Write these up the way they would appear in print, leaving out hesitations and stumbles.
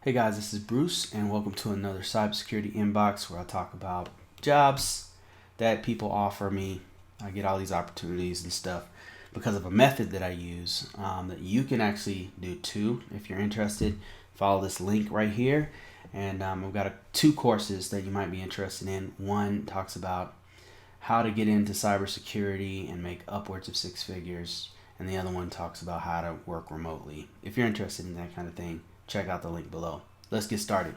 Hey guys, this is Bruce, and welcome to another cybersecurity inbox where I talk about jobs that people offer me. I get all these opportunities and stuff because of a method that I use that you can actually do too. If you're interested, follow this link right here. And I've got two courses that you might be interested in. One talks about how to get into cybersecurity and make upwards of six figures, and the other one talks about how to work remotely. If you're interested in that kind of thing, check out the link below. Let's get started.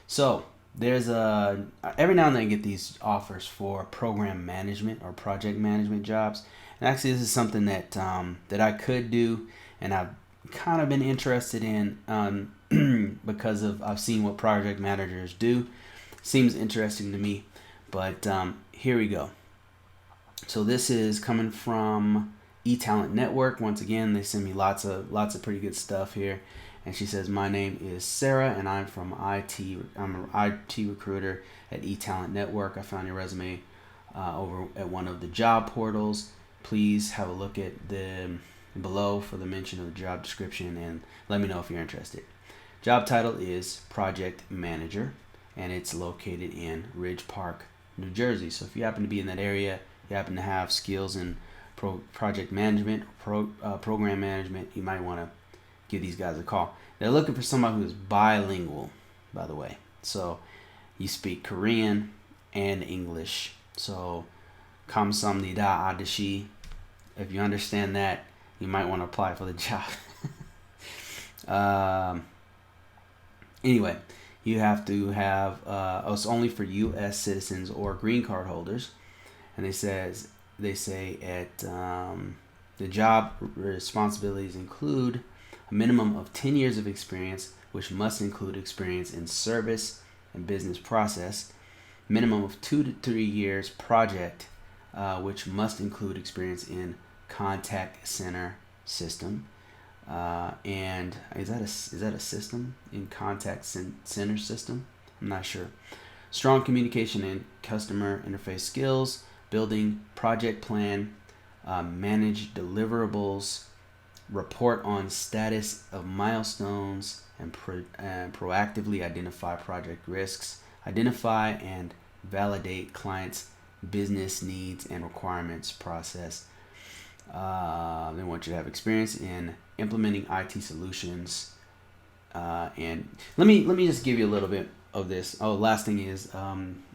So there's every now and then I get these offers for program management or project management jobs, and actually this is something that that I could do, and I've kind of been interested in because of I've seen what project managers do. Seems interesting to me, but here we go. So this is coming from eTalent Network. Once again, they send me lots of pretty good stuff here. And she says, my name is Sarah, and I'm from IT. I'm an IT recruiter at eTalent Network. I found your resume over at one of the job portals. Please have a look at the below for the mention of the job description and let me know if you're interested. Job title is Project Manager, and it's located in Ridge Park, New Jersey. So if you happen to be in that area, you happen to have skills in project management, program management, you might want to give these guys a call. They're looking for somebody who is bilingual, by the way. So you speak Korean and English. So kamsamnida adashi. If you understand that, you might want to apply for the job. Anyway, you have to have it's only for U.S. citizens or green card holders, and they say at the job responsibilities include a minimum of 10 years of experience, which must include experience in service and business process, minimum of 2 to 3 years project, which must include experience in contact center system, and is that a system in contact center system? I'm not sure. Strong communication and customer interface skills, building project plan, manage deliverables, report on status of milestones, and proactively identify project risks, identify and validate clients' business needs and requirements process. They want you to have experience in implementing IT solutions. And let me just give you a little bit of this. Oh, last thing is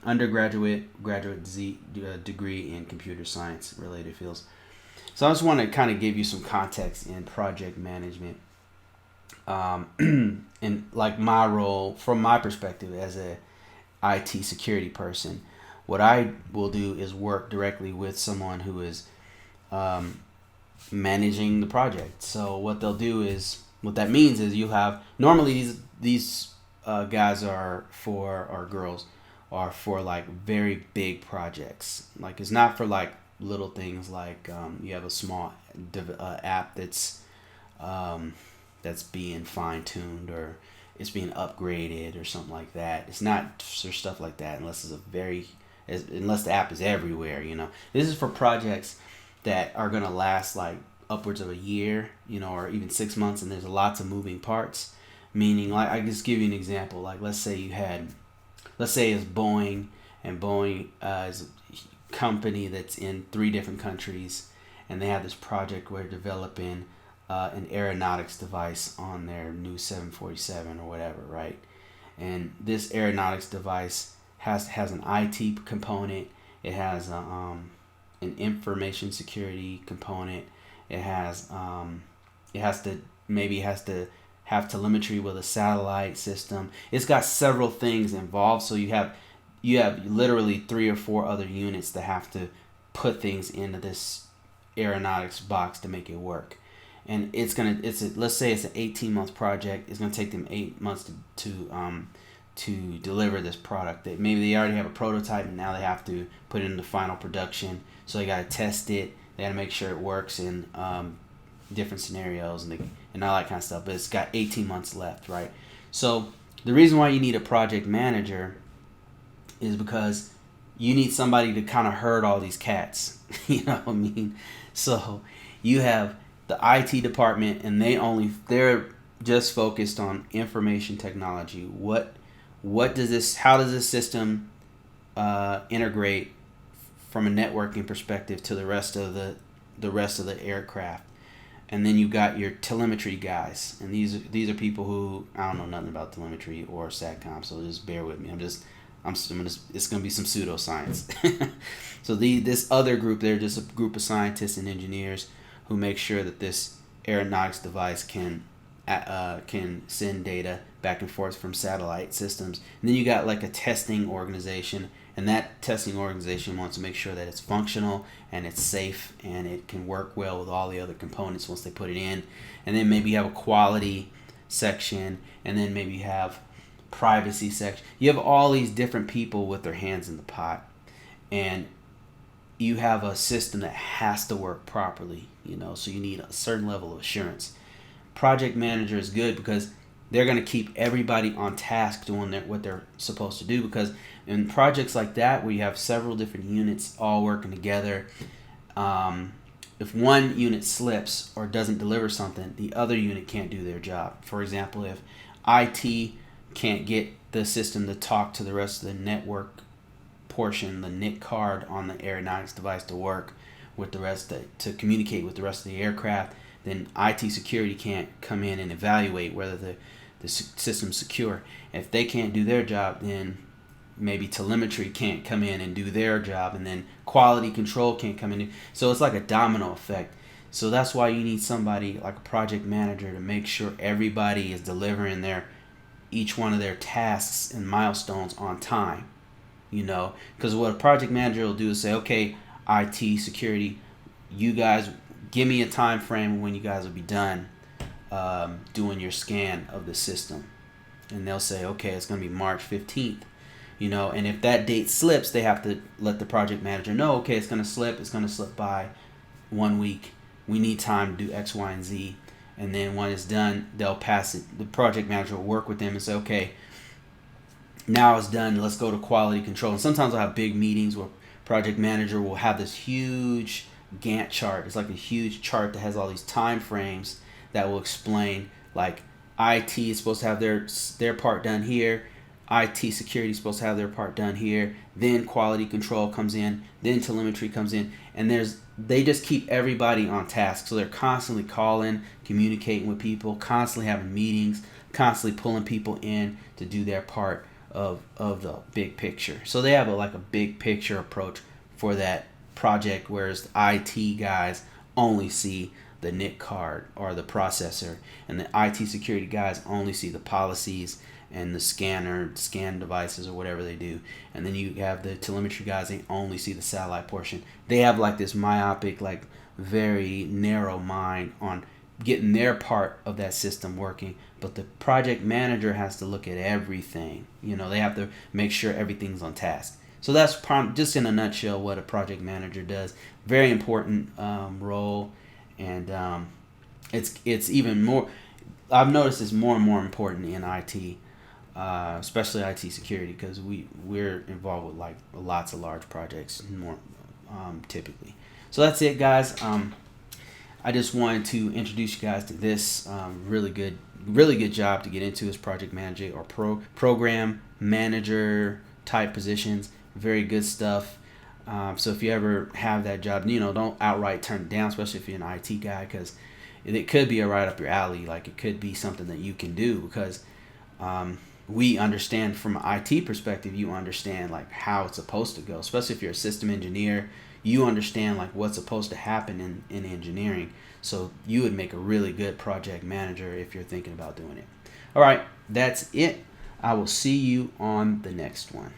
undergraduate, graduate degree in computer science related fields. So I just want to kind of give you some context in project management, and like my role from my perspective as a IT security person. What I will do is work directly with someone who is managing the project. So what that means is you have normally these guys are for or girls are for like very big projects. Like it's not for like little things like you have a small app that's being fine-tuned or it's being upgraded or something like that. It's not for stuff like that unless unless the app is everywhere. This is for projects that are going to last like upwards of a year, or even 6 months, and there's lots of moving parts. Meaning, like, I just give you an example. Like, let's say it's Boeing, and Boeing is a company that's in 3 different countries, and they have this project where they're developing an aeronautics device on their new 747 or whatever, right? And this aeronautics device has an IT component. It has an information security component. It has to have telemetry with a satellite system. It's got several things involved. So you have literally 3 or 4 other units that have to put things into this aeronautics box to make it work. And let's say it's an 18-month project. It's gonna take them 8 months to deliver this product. That maybe they already have a prototype and now they have to put it into final production. So they gotta test it. They gotta make sure it works in different scenarios and all that kind of stuff. But it's got 18 months left, right? So the reason why you need a project manager is because you need somebody to kind of herd all these cats. You know what I mean? So you have the IT department, and they're just focused on information technology. What does this? How does this system integrate from a networking perspective to the rest of the aircraft? And then you got your telemetry guys, and these are people who, I don't know nothing about telemetry or SATCOM, so just bear with me. It's gonna be some pseudoscience. So this other group, they're just a group of scientists and engineers who make sure that this aeronautics device can send data back and forth from satellite systems. And then you got like a testing organization, and that testing organization wants to make sure that it's functional and it's safe and it can work well with all the other components once they put it in. And then maybe you have a quality section, and then maybe you have privacy section. You have all these different people with their hands in the pot, and you have a system that has to work properly, so you need a certain level of assurance. Project manager is good because they're going to keep everybody on task doing what they're supposed to do, because in projects like that where you have several different units all working together, if one unit slips or doesn't deliver something, the other unit can't do their job. For example, if IT can't get the system to talk to the rest of the network portion, the NIC card on the aeronautics device to work with the rest to communicate with the rest of the aircraft, then IT security can't come in and evaluate whether the system's secure. If they can't do their job, then maybe telemetry can't come in and do their job, and then quality control can't come in. So it's like a domino effect. So that's why you need somebody like a project manager to make sure everybody is delivering each one of their tasks and milestones on time. Because what a project manager will do is say, okay, IT security, you guys give me a time frame when you guys will be done doing your scan of the system. And they'll say, okay, it's going to be March 15th. And if that date slips, they have to let the project manager know, okay, it's going to slip by 1 week. We need time to do X, Y, and Z. And then when it's done, they'll pass it. The project manager will work with them and say, okay, now it's done. Let's go to quality control. And sometimes I'll have big meetings where project manager will have this huge Gantt chart. It's like a huge chart that has all these time frames that will explain, like, IT is supposed to have their part done here. IT security is supposed to have their part done here. Then quality control comes in. Then telemetry comes in. And they just keep everybody on task. So they're constantly calling, communicating with people, constantly having meetings, constantly pulling people in to do their part of the big picture. So they have a big picture approach for that project, whereas the IT guys only see the NIC card or the processor, and the IT security guys only see the policies and the scan devices or whatever they do. And then you have the telemetry guys, they only see the satellite portion. They have this myopic, very narrow mind on getting their part of that system working, but the project manager has to look at everything. They have to make sure everything's on task. So that's just in a nutshell what a project manager does. Very important role, and it's even more. I've noticed it's more and more important in IT, especially IT security, because we're involved with lots of large projects more typically. So that's it, guys. I just wanted to introduce you guys to this really good job to get into as project manager or program manager type positions. Very good stuff. So if you ever have that job, don't outright turn it down, especially if you're an IT guy, because it could be right up your alley. It could be something that you can do, because we understand from an IT perspective, you understand how it's supposed to go, especially if you're a system engineer. You understand what's supposed to happen in engineering. So you would make a really good project manager if you're thinking about doing it. All right, that's it. I will see you on the next one.